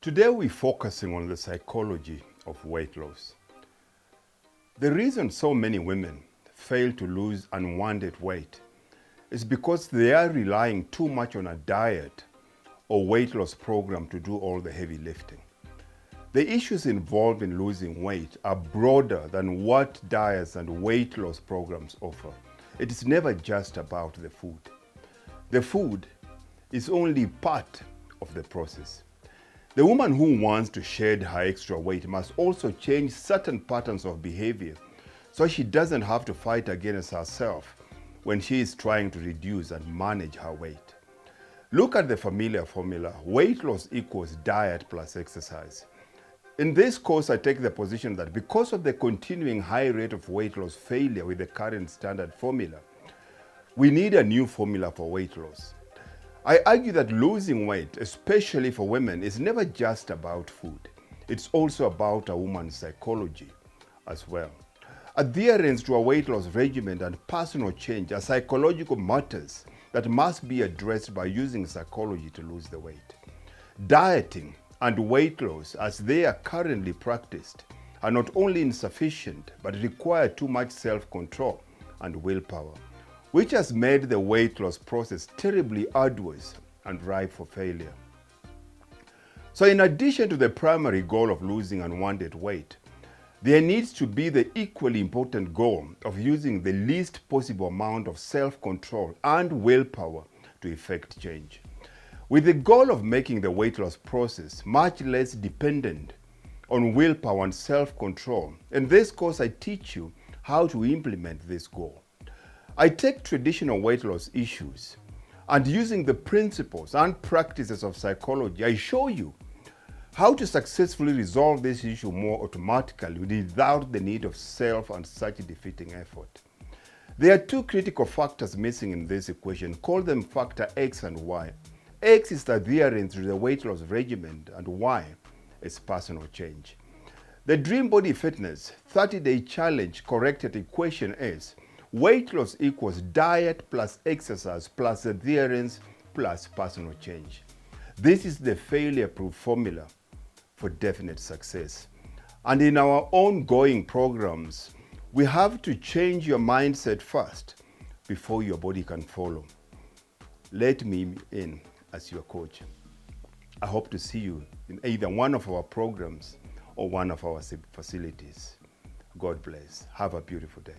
Today we're focusing on the psychology of weight loss. The reason so many women fail to lose unwanted weight is because they are relying too much on a diet or weight loss program to do all the heavy lifting. The issues involved in losing weight are broader than what diets and weight loss programs offer. It is never just about the food. The food is only part of the process. The woman who wants to shed her extra weight must also change certain patterns of behavior so she doesn't have to fight against herself when she is trying to reduce and manage her weight. Look at the familiar formula: weight loss equals diet plus exercise. In this course, I take the position that because of the continuing high rate of weight loss failure with the current standard formula, we need a new formula for weight loss. I argue that losing weight, especially for women, is never just about food. It's also about a woman's psychology as well. Adherence to a weight loss regimen and personal change are psychological matters that must be addressed by using psychology to lose the weight. Dieting and weight loss, as they are currently practiced, are not only insufficient but require too much self-control and willpower, which has made the weight loss process terribly arduous and ripe for failure. So in addition to the primary goal of losing unwanted weight, there needs to be the equally important goal of using the least possible amount of self-control and willpower to effect change, with the goal of making the weight loss process much less dependent on willpower and self-control. In this course, I teach you how to implement this goal. I take traditional weight loss issues and, using the principles and practices of psychology, I show you how to successfully resolve this issue more automatically without the need of self and such defeating effort. There are two critical factors missing in this equation. Call them factor X and Y. X is the adherence to the weight loss regimen and Y is personal change. The Dream Body Fitness 30-day challenge corrected equation is weight loss equals diet plus exercise plus adherence plus personal change. This is the failure-proof formula for definite success. And in our ongoing programs, we have to change your mindset first before your body can follow. Let me in as your coach. I hope to see you in either one of our programs or one of our facilities. God bless. Have a beautiful day.